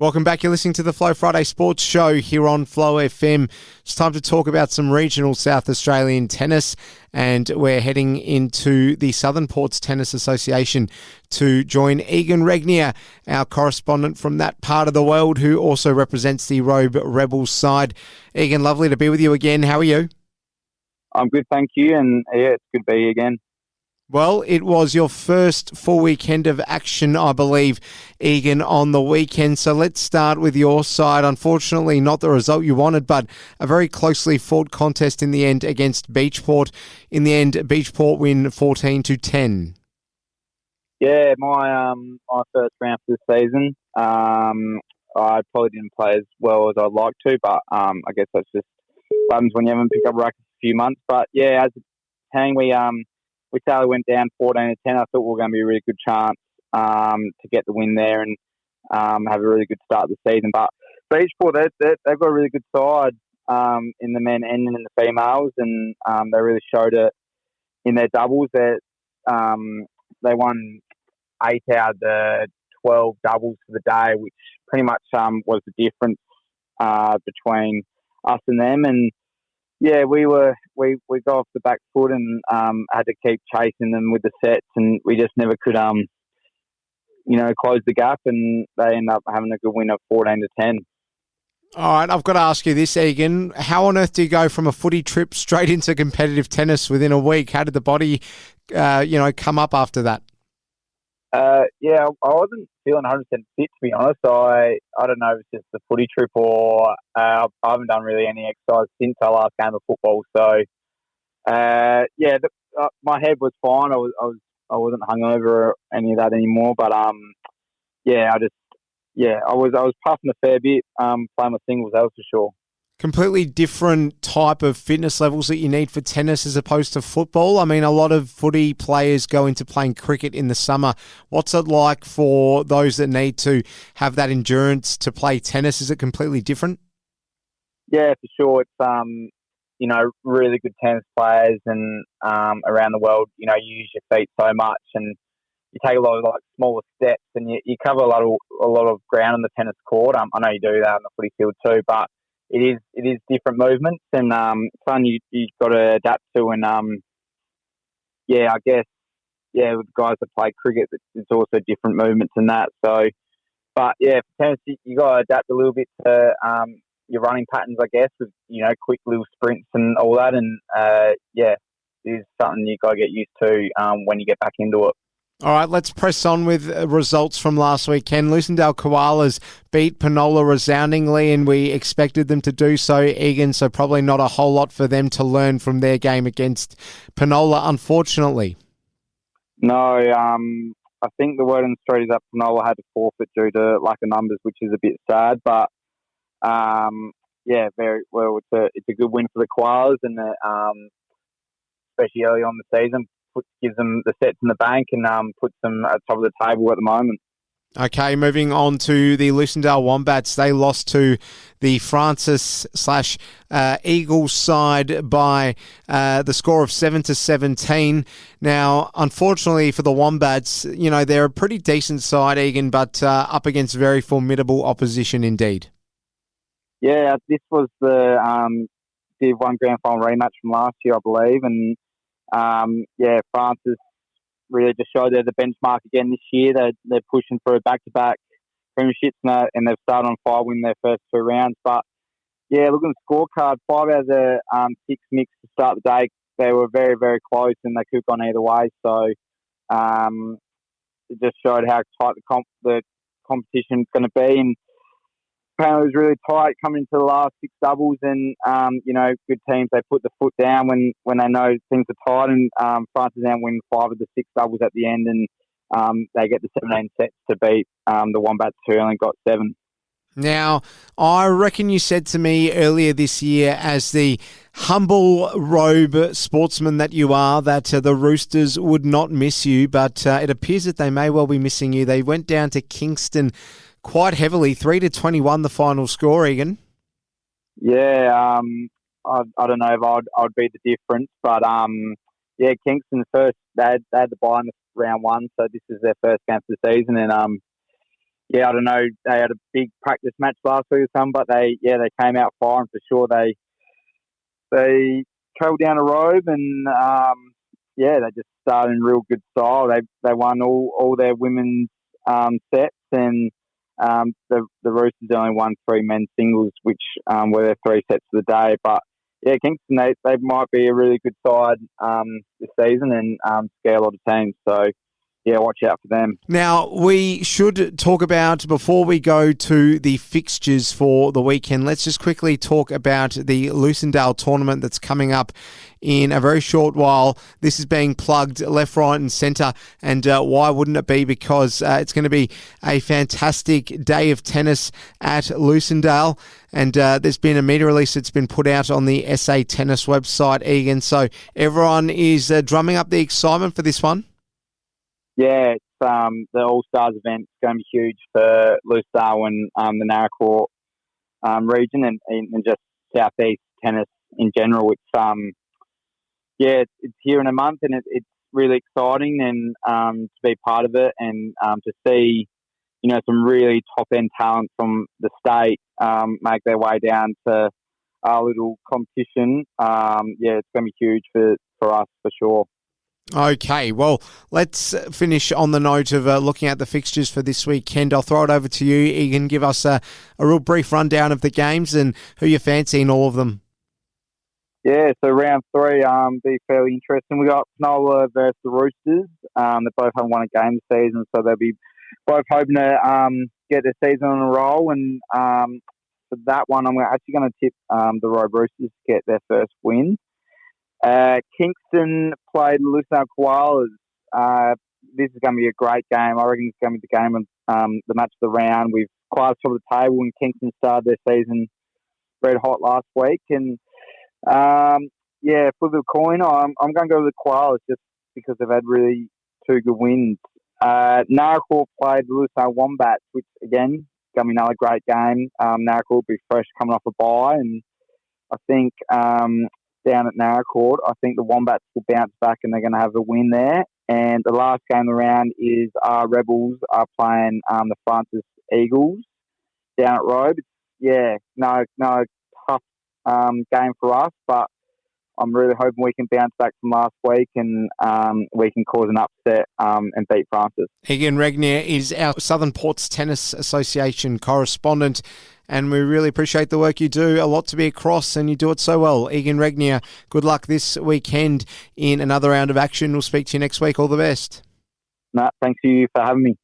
Welcome back. You're listening to the Flow Friday Sports Show here on Flow FM. It's time to talk about some regional South Australian tennis, and we're heading into the Southern Ports Tennis Association to join Egan Regnier, our correspondent from that part of the world, who also represents the Robe Rebels side. Egan, lovely to be with you again. How are you? I'm good, thank you, and yeah, it's good to be here again. Well, it was your first full weekend of action, I believe, Egan, on the weekend. So let's start with your side. Unfortunately, not the result you wanted, but a very closely fought contest in the end against Beachport. In the end, Beachport win 14-10. Yeah, my first round for the season. I probably didn't play as well as I'd like to, but I guess that's just what happens when you haven't picked up a racket for a few months. But yeah, as a team, we sadly went down 14-10. I thought we were going to be a really good chance to get the win there and have a really good start to the season. But Beachport, they've got a really good side in the men and in the females, and they really showed it in their doubles. They won 8 out of the 12 doubles for the day, which pretty much was the difference between us and them. And yeah, we got off the back foot and had to keep chasing them with the sets, and we just never could, close the gap. And they ended up having a good win of 14-10. All right, I've got to ask you this, Egan. How on earth do you go from a footy trip straight into competitive tennis within a week? How did the body, come up after that? Yeah, I wasn't feeling 100% fit, to be honest. I don't know if it's just the footy trip or I haven't done really any exercise since our last game of football. So, my head was fine. I wasn't hungover or any of that anymore. But I was puffing a fair bit playing my singles, that was for sure. Completely different type of fitness levels that you need for tennis as opposed to football. I mean, a lot of footy players go into playing cricket in the summer. What's it like for those that need to have that endurance to play tennis? Is it completely different? Yeah, for sure. It's, really good tennis players and around the world, you use your feet so much and you take a lot of smaller steps and you cover a lot of ground on the tennis court. I know you do that on the footy field too, but it is different movements and something you've got to adapt to. And I guess with guys that play cricket, it's also different movements and that. So, but yeah, for tennis you got to adapt a little bit to your running patterns, I guess, with quick little sprints and all that. And it is something you got to get used to when you get back into it. All right, let's press on with results from last weekend. Lucindale Koalas beat Penola resoundingly, and we expected them to do so, Egan, so probably not a whole lot for them to learn from their game against Penola, unfortunately. No, I think the word on the street is that Penola had to forfeit due to lack of numbers, which is a bit sad, but very well. It's a good win for the Koalas, and especially early on the season. Gives them the sets in the bank and puts them at the top of the table at the moment. Okay, moving on to the Lucindale Wombats. They lost to the Francis / Eagles side by the score of 7-17. Now, unfortunately for the Wombats, they're a pretty decent side, Egan, but up against very formidable opposition indeed. Yeah, this was the Div 1 Grand Final rematch from last year, I believe, and Francis really just showed they're the benchmark again this year. They're pushing for a back-to-back premierships and they've started on fire, winning their first 2 rounds. But yeah, looking at the scorecard, 5 out of the 6 mixed to start the day, they were very, very close and they could have gone either way. So it just showed how tight the competition is going to be. And apparently it was really tight coming into the last 6 doubles and, good teams, they put the foot down when they know things are tight and Francis now win 5 of the 6 doubles at the end and they get the 17 sets to beat the Wombats who only got 7. Now, I reckon you said to me earlier this year, as the humble Robe sportsman that you are, that the Roosters would not miss you, but it appears that they may well be missing you. They went down to Kingston quite heavily, 3-21 the final score, Egan. Yeah, I don't know if I'd beat the difference, but Kingston first, they had the bye in round 1, so this is their first game of the season, and yeah, I don't know. They had a big practice match last week or something, but they came out firing for sure. They travelled down a robe and they just started in real good style. They won all their women's sets, and the Roosters only won 3 men's singles, which were their 3 sets of the day. But yeah, Kingston they might be a really good side this season and scare a lot of teams. So yeah, watch out for them. Now, we should talk about, before we go to the fixtures for the weekend, let's just quickly talk about the Lucindale tournament that's coming up in a very short while. This is being plugged left, right and centre. And why wouldn't it be? Because it's going to be a fantastic day of tennis at Lucindale. And there's been a media release that's been put out on the SA Tennis website, Egan. So everyone is drumming up the excitement for this one. Yeah, it's the All Stars event is going to be huge for Lucindale and the Naracoorte region and just southeast tennis in general. It's it's here in a month, and it's really exciting and to be part of it and to see some really top end talent from the state make their way down to our little competition. It's going to be huge for us for sure. Okay, well, let's finish on the note of looking at the fixtures for this weekend. I'll throw it over to you, Egan. Give us a real brief rundown of the games and who you fancy in all of them. Yeah, so round 3 be fairly interesting. We got Penola versus the Roosters. They both haven't won a game this season, so they'll be both hoping to get their season on a roll. And for that one, I'm actually going to tip the Robe Roosters to get their first win. Kingston played Lucindale Koalas. This is going to be a great game. I reckon it's going to be the game of the match of the round. We've Koalas top of the table, and Kingston started their season red hot last week. And flip the coin. I'm going to go with the Koalas just because they've had really 2 good wins. Naracoorte played the Lucindale Wombats, which again going to be another great game. Naracoorte will be fresh coming off a bye, and I think down at Naracoorte, I think the Wombats will bounce back and they're going to have a win there. And the last game around is Rebels are playing the Francis Eagles down at Robe. No tough game for us, but I'm really hoping we can bounce back from last week and we can cause an upset and beat Francis. Egan Regnier is our Southern Ports Tennis Association correspondent, and we really appreciate the work you do. A lot to be across, and you do it so well. Egan Regnier, good luck this weekend in another round of action. We'll speak to you next week. All the best. Thanks to you for having me.